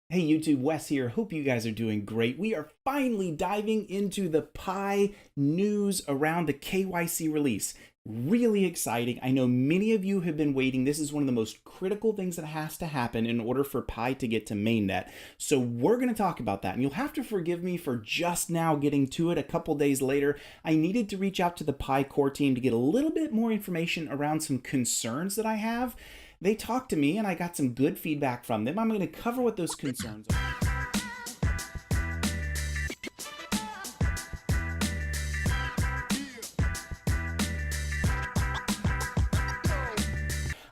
Hey YouTube, Wes here. Hope you guys are doing great. We are finally diving into the Pi news around the KYC release. Really exciting. I know many of you have been waiting. This is one of the most critical things that has to happen in order for Pi to get to mainnet. So we're going to talk about that. And you'll have to forgive me for just now getting to it a couple days later. I needed to reach out to the Pi core team to get a little bit more information around some concerns that I have. They talked to me and I got some good feedback from them. I'm going to cover what those concerns are.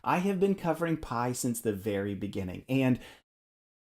I have been covering Pi since the very beginning, and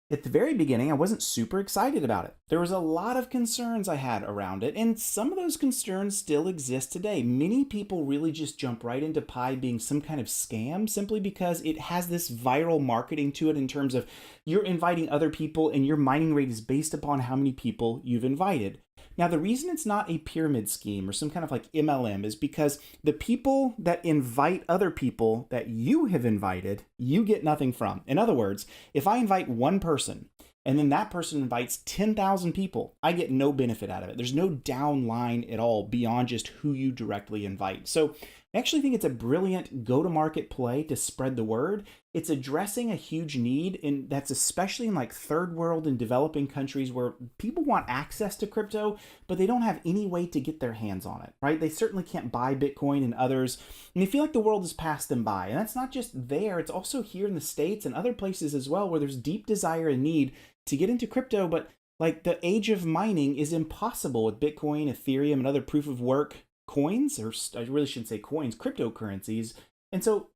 at the very beginning, I wasn't super excited about it. There was a lot of concerns I had around it, and some of those concerns still exist today. Many people really just jump right into Pi being some kind of scam simply because it has this viral marketing to it in terms of you're inviting other people and your mining rate is based upon how many people you've invited. Now, the reason it's not a pyramid scheme or some kind of like MLM is because the people that invite other people that you have invited, you get nothing from. In other words, if I invite one person and then that person invites 10,000 people, I get no benefit out of it. There's no downline at all beyond just who you directly invite. So I actually think it's a brilliant go-to-market play to spread the word. It's addressing a huge need, and that's especially in like third world and developing countries where people want access to crypto, but they don't have any way to get their hands on it, right? They certainly can't buy Bitcoin and others, and they feel like the world has passed them by. And that's not just there, it's also here in the States and other places as well where there's deep desire and need to get into crypto, but like the age of mining is impossible with Bitcoin, Ethereum, and other proof of work coins, or I really shouldn't say coins, cryptocurrencies. And so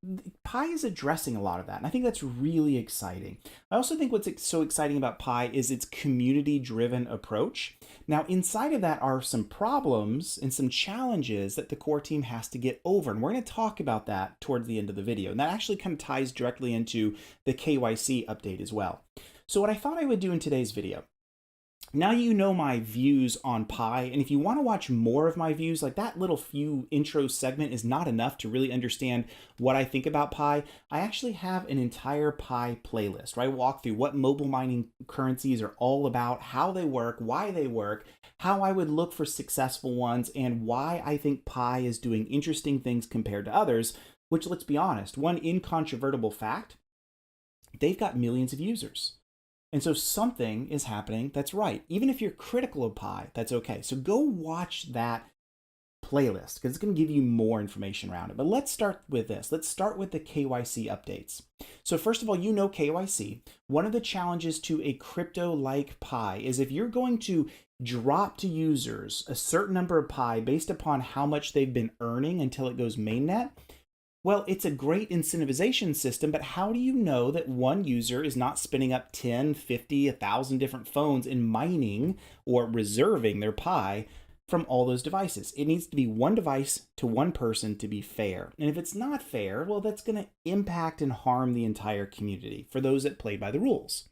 Pi is addressing a lot of that. And I think that's really exciting. I also think what's so exciting about Pi is its community-driven approach. Now, inside of that are some problems and some challenges that the core team has to get over. And we're going to talk about that towards the end of the video. And that actually kind of ties directly into the KYC update as well. So what I thought I would do in today's video, now you know my views on Pi, and if you want to watch more of my views, like that little few intro segment is not enough to really understand what I think about Pi. I actually have an entire Pi playlist where I walk through what mobile mining currencies are all about, how they work, why they work, how I would look for successful ones, and why I think Pi is doing interesting things compared to others, which, let's be honest, one incontrovertible fact, they've got millions of users. And so something is happening that's right. Even if you're critical of Pi, that's okay. So go watch that playlist because it's going to give you more information around it. But let's start with this. Let's start with the KYC updates. So first of all, you know KYC. One of the challenges to a crypto like Pi is if you're going to drop to users a certain number of Pi based upon how much they've been earning until it goes mainnet, well, it's a great incentivization system, but how do you know that one user is not spinning up 10, 50, 1,000 different phones and mining or reserving their Pi from all those devices? It needs to be one device to one person to be fair. And if it's not fair, well, that's going to impact and harm the entire community for those that play by the rules.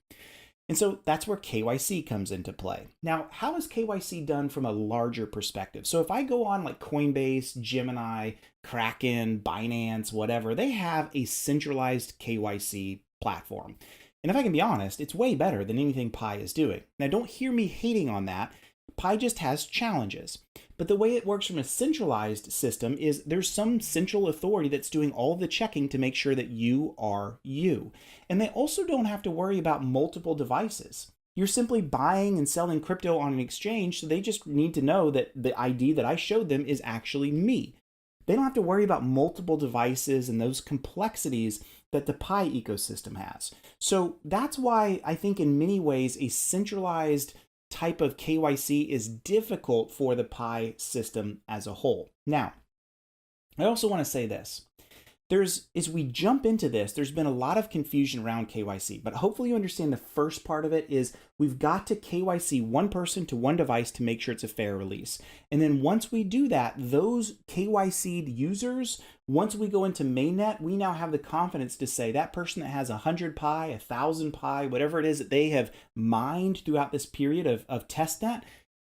And so that's where KYC comes into play. Now, how is KYC done from a larger perspective? So if I go on like Coinbase, Gemini, Kraken, Binance, whatever, they have a centralized KYC platform. And if I can be honest, it's way better than anything Pi is doing. Now, don't hear me hating on that. Pi just has challenges. But the way it works from a centralized system is there's some central authority that's doing all the checking to make sure that you are you. And they also don't have to worry about multiple devices. You're simply buying and selling crypto on an exchange, so they just need to know that the ID that I showed them is actually me. They don't have to worry about multiple devices and those complexities that the Pi ecosystem has. So that's why I think in many ways a centralized type of KYC is difficult for the Pi system as a whole. Now, I also want to say this. As we jump into this, there's been a lot of confusion around KYC, but hopefully you understand the first part of it is we've got to KYC one person to one device to make sure it's a fair release. And then once we do that, those KYC'd users, once we go into mainnet, we now have the confidence to say that person that has 100 Pi, 1,000 Pi, whatever it is that they have mined throughout this period of testnet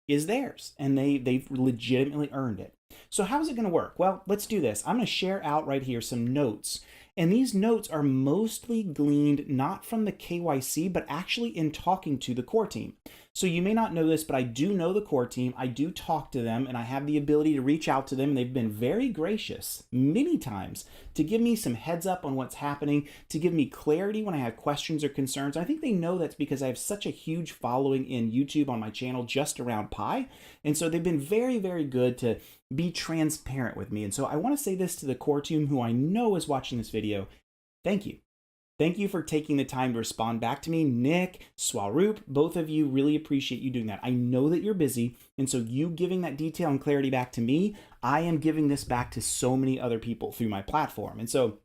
is theirs, and they've legitimately earned it. So how is it going to work? Well, let's do this. I'm going to share out right here some notes And these notes are mostly gleaned not from the KYC, but actually in talking to the core team. So you may not know this, but I do know the core team. I do talk to them, and I have the ability to reach out to them. And they've been very gracious many times to give me some heads up on what's happening, to give me clarity when I have questions or concerns. I think they know that's because I have such a huge following in YouTube on my channel just around Pi. And so they've been very, very good to be transparent with me. And so I want to say this to the core team who I know is watching this video. Thank you. Thank you for taking the time to respond back to me. Nick, Swaroop, both of you, really appreciate you doing that. I know that you're busy, and so you giving that detail and clarity back to me, I am giving this back to so many other people through my platform. And so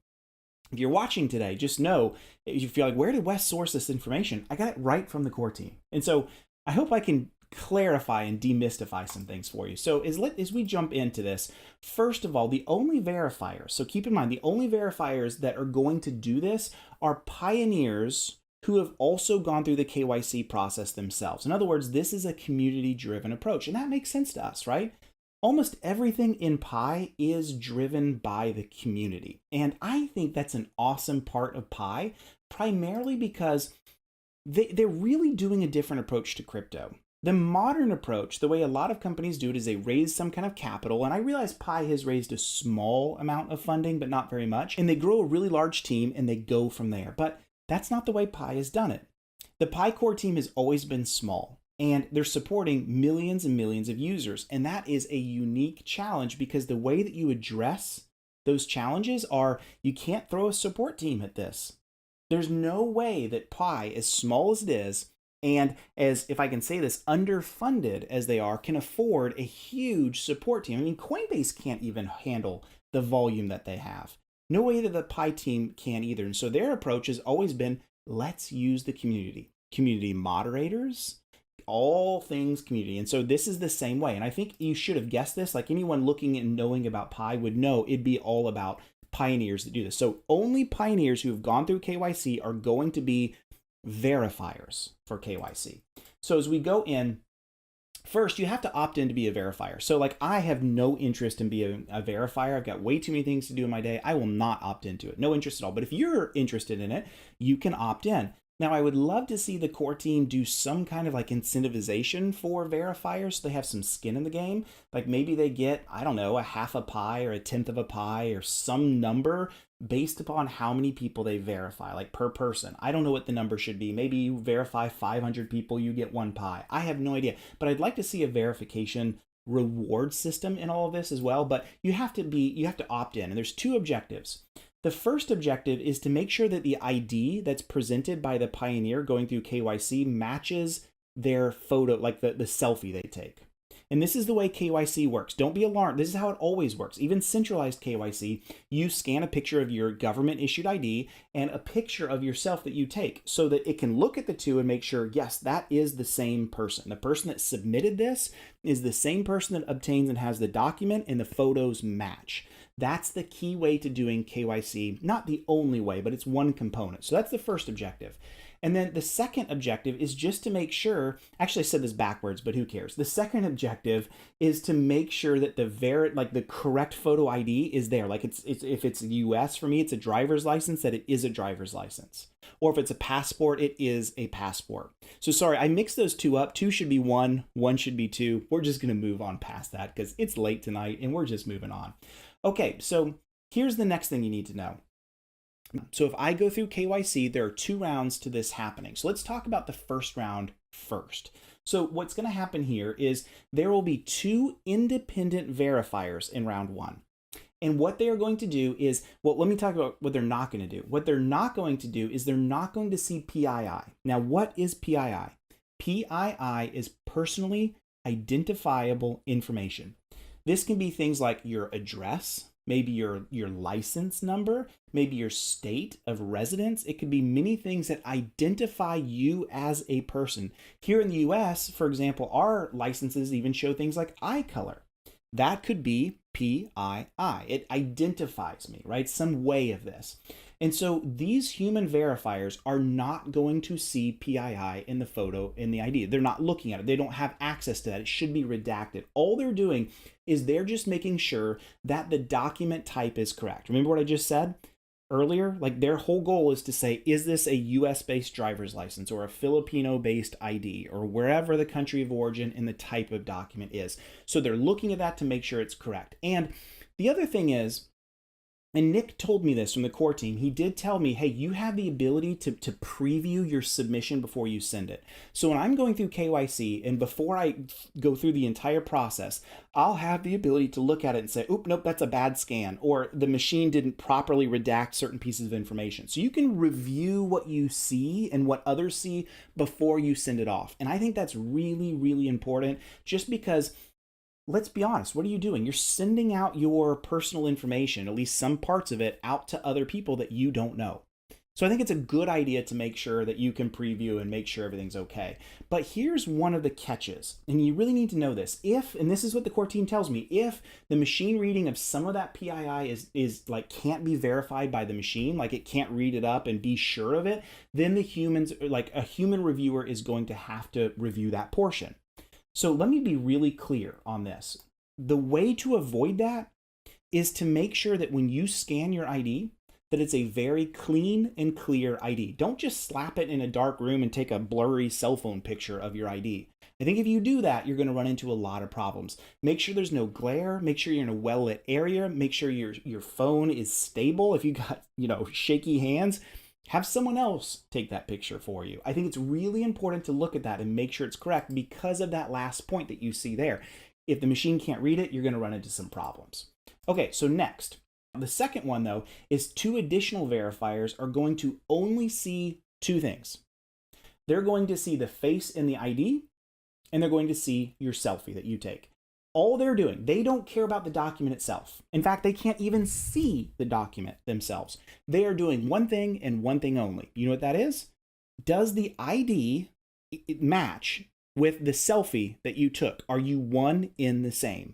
if you're watching today, just know, if you feel like, where did Wes source this information? I got it right from the core team. And so I hope I can clarify and demystify some things for you. So as we jump into this, first of all, the only verifiers, so keep in mind, the only verifiers that are going to do this are pioneers who have also gone through the KYC process themselves. In other words, this is a community-driven approach, and that makes sense to us, right? Almost everything in Pi is driven by the community. And I think that's an awesome part of Pi, primarily because they're really doing a different approach to crypto. The modern approach, the way a lot of companies do it, is they raise some kind of capital, and I realize Pi has raised a small amount of funding, but not very much, and they grow a really large team, and they go from there. But that's not the way Pi has done it. The Pi core team has always been small, and they're supporting millions and millions of users, and that is a unique challenge because the way that you address those challenges are you can't throw a support team at this. There's no way that Pi, as small as it is, and as, if I can say this, underfunded as they are, can afford a huge support team. I mean, Coinbase can't even handle the volume that they have. No way that the Pi team can either. And so their approach has always been, let's use the community. Community moderators, all things community. And so this is the same way. And I think you should have guessed this. Like anyone looking and knowing about Pi would know it'd be all about pioneers that do this. So only pioneers who have gone through KYC are going to be verifiers for KYC. So as we go in, first you have to opt in to be a verifier. So like I have no interest in being a verifier. I've got way too many things to do in my day. I will not opt into it. No interest at all. But if you're interested in it, you can opt in. Now, I would love to see the core team do some kind of like incentivization for verifiers so they have some skin in the game. Like maybe they get, I don't know, a half a pie or a tenth of a pie or some number based upon how many people they verify, like per person. I don't know what the number should be. Maybe you verify 500 people, you get one pie. I have no idea. But I'd like to see a verification reward system in all of this as well. But you have to opt in. And there's two objectives. The first objective is to make sure that the ID that's presented by the pioneer going through KYC matches their photo, like the selfie they take. And this is the way KYC works. Don't be alarmed. This is how it always works. Even centralized KYC, you scan a picture of your government issued ID and a picture of yourself that you take so that it can look at the two and make sure, yes, that is the same person. The person that submitted this is the same person that obtains and has the document, and the photos match. That's the key way to doing KYC. Not the only way, but it's one component. So that's the first objective. And then the second objective is just to make sure, actually I said this backwards, but who cares? The second objective is to make sure that the correct photo ID is there. Like if it's US for me, it's a driver's license, that it is a driver's license. Or if it's a passport, it is a passport. So sorry, I mixed those two up. 2 should be 1, 1 should be 2. We're just gonna move on past that because it's late tonight and we're just moving on. Okay, so here's the next thing you need to know. So if I go through KYC, there are 2 rounds to this happening. So let's talk about the first round first. So what's going to happen here is there will be 2 independent verifiers in round 1. And what they are going to do is, well, let me talk about what they're not going to do. What they're not going to do is they're not going to see PII. Now, what is PII? PII is personally identifiable information. This can be things like your address, maybe your license number, maybe your state of residence. It could be many things that identify you as a person. Here in the US, for example, our licenses even show things like eye color. That could be PII. It identifies me, right? Some way of this. And so these human verifiers are not going to see PII in the photo, in the ID. They're not looking at it. They don't have access to that. It should be redacted. All they're doing is they're just making sure that the document type is correct. Remember what I just said? earlier, like their whole goal is to say, is this a US-based driver's license or a Filipino-based ID or wherever the country of origin and the type of document is. So they're looking at that to make sure it's correct. And the other thing is, and Nick told me this from the core team, he did tell me, hey, you have the ability to preview your submission before you send it. So when I'm going through KYC and before I go through the entire process, I'll have the ability to look at it and say, oop, nope, that's a bad scan, or the machine didn't properly redact certain pieces of information. So you can review what you see and what others see before you send it off. And I think that's really, really important, just because let's be honest, what are you doing? You're sending out your personal information, at least some parts of it, out to other people that you don't know. So I think it's a good idea to make sure that you can preview and make sure everything's okay. But here's one of the catches, and you really need to know this. If, and this is what the core team tells me, if the machine reading of some of that PII is like can't be verified by the machine, like it can't read it up and be sure of it, then the humans, like a human reviewer is going to have to review that portion. So let me be really clear on this. The way to avoid that is to make sure that when you scan your ID, that it's a very clean and clear ID. Don't just slap it in a dark room and take a blurry cell phone picture of your ID. I think if you do that, you're going to run into a lot of problems. Make sure there's no glare. Make sure you're in a well-lit area. Make sure your phone is stable. If you got, shaky hands, have someone else take that picture for you. I think it's really important to look at that and make sure it's correct because of that last point that you see there. If the machine can't read it, you're going to run into some problems. Okay, so next. The second one, though, is 2 additional verifiers are going to only see 2 things. They're going to see the face in the ID, and they're going to see your selfie that you take. All they're doing, they don't care about the document itself. In fact, they can't even see the document themselves. They are doing one thing and one thing only. You know what that is? Does the ID match with the selfie that you took? Are you one in the same?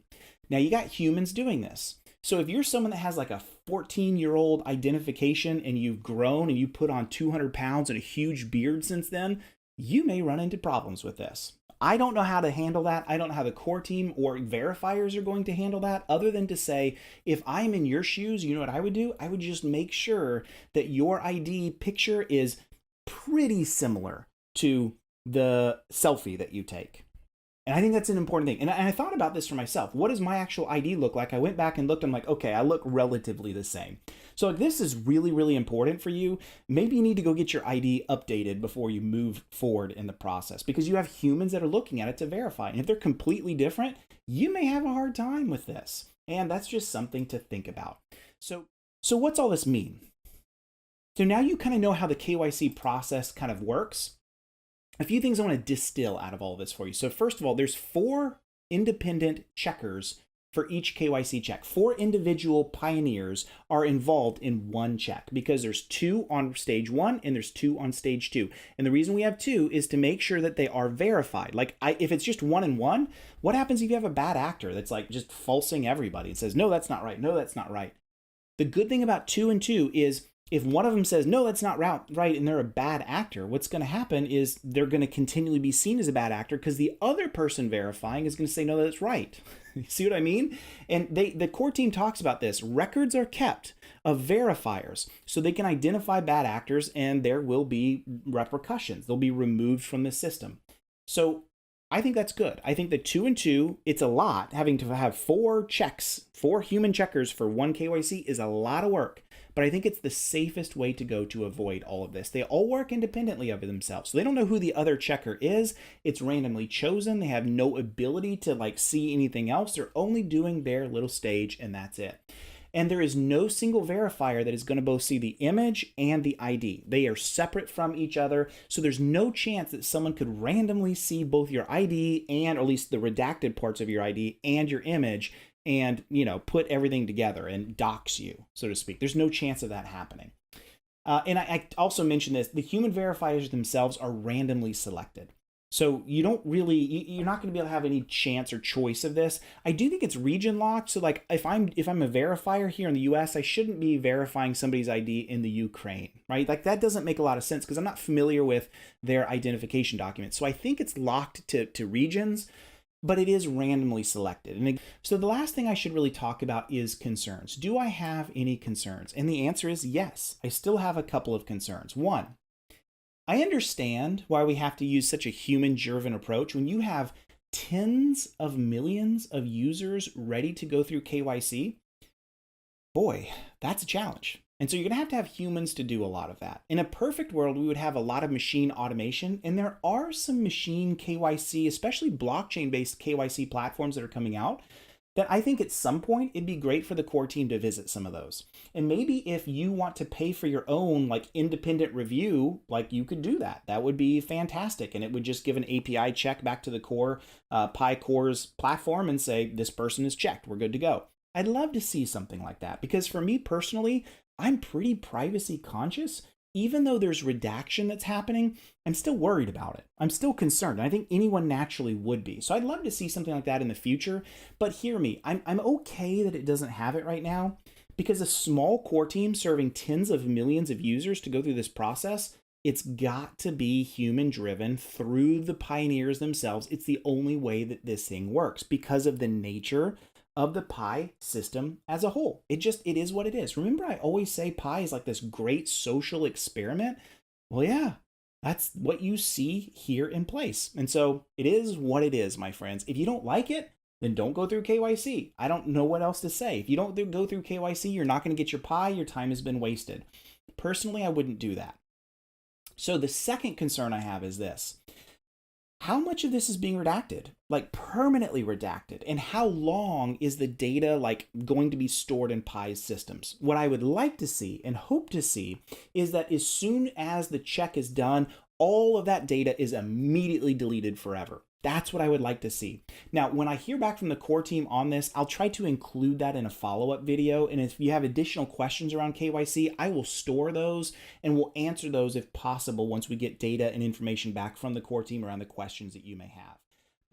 Now, you got humans doing this. So if you're someone that has like a 14-year-old identification and you've grown and you put on 200 pounds and a huge beard since then, you may run into problems with this. I don't know how to handle that. I don't know how the core team or verifiers are going to handle that, other than to say, if I'm in your shoes, you know what I would do? I would just make sure that your ID picture is pretty similar to the selfie that you take. And I think that's an important thing. And I thought about this for myself. What does my actual ID look like? I went back and looked. I'm like, okay, I look relatively the same. So if this is really, really important for you, maybe you need to go get your ID updated before you move forward in the process, because you have humans that are looking at it to verify. And if they're completely different, you may have a hard time with this. And that's just something to think about. So what's all this mean? So now you kind of know how the KYC process kind of works. A few things I want to distill out of all this for you. So first of all, there's 4 independent checkers for each KYC check. 4 individual pioneers are involved in one check, because there's 2 on stage 1 and there's 2 on stage 2. And the reason we have 2 is to make sure that they are verified. Like if it's just 1 and 1, what happens if you have a bad actor that's like just falsing everybody and says, no, that's not right. No, that's not right. The good thing about 2 and 2 is if one of them says, no, that's not right, and they're a bad actor, what's going to happen is they're going to continually be seen as a bad actor, because the other person verifying is going to say, no, that's right. You see what I mean? And the core team talks about this. Records are kept of verifiers so they can identify bad actors, and there will be repercussions. They'll be removed from the system. So I think that's good. I think that 2 and 2, it's a lot. Having to have 4 checks, 4 human checkers for one KYC is a lot of work. But I think it's the safest way to go to avoid all of this. They all work independently of themselves. So they don't know who the other checker is. It's randomly chosen. They have no ability to see anything else. They're only doing their little stage, and that's it. And there is no single verifier that is going to both see the image and the ID. They are separate from each other. So there's no chance that someone could randomly see both your ID and, or at least the redacted parts of your ID and your image, and put everything together and dox you, so to speak. There's no chance of that happening. And I also mentioned this, the human verifiers themselves are randomly selected. So you're not going to be able to have any chance or choice of this. I do think it's region locked. So if I'm a verifier here in the US, I shouldn't be verifying somebody's ID in the Ukraine, right? That doesn't make a lot of sense because I'm not familiar with their identification documents. So I think it's locked to regions. but it is randomly selected. And so the last thing I should really talk about is concerns. Do I have any concerns? And the answer is yes. I still have a couple of concerns. One, I understand why we have to use such a human-driven approach. When you have tens of millions of users ready to go through KYC, boy, that's a challenge. And so you're going to have humans to do a lot of that. In a perfect world, we would have a lot of machine automation, and there are some machine KYC, especially blockchain-based KYC platforms that are coming out, that I think at some point it'd be great for the core team to visit some of those. And maybe if you want to pay for your own like independent review, like you could do that. That would be fantastic. And it would just give an API check back to the core PyCore's platform and say, this person is checked, we're good to go. I'd love to see something like that because for me personally, I'm pretty privacy conscious. Even though there's redaction that's happening, I'm still worried about it. I'm still concerned. And I think anyone naturally would be. So I'd love to see something like that in the future. But hear me, I'm okay that it doesn't have it right now because a small core team serving tens of millions of users to go through this process, it's got to be human driven through the pioneers themselves. It's the only way that this thing works because of the nature of the Pi system as a whole. It is what it is. Remember, I always say Pi is like this great social experiment. Well, yeah, that's what you see here in place. And so it is what it is, my friends. If you don't like it, then don't go through KYC. I don't know what else to say. If you don't go through KYC, you're not going to get your Pi. Your time has been wasted. Personally, I wouldn't do that. So the second concern I have is this. How much of this is being redacted, like permanently redacted? And how long is the data like going to be stored in Pi's systems? What I would like to see and hope to see is that as soon as the check is done, all of that data is immediately deleted forever. That's what I would like to see. Now, when I hear back from the core team on this, I'll try to include that in a follow-up video. And if you have additional questions around KYC, I will store those and we'll answer those if possible once we get data and information back from the core team around the questions that you may have.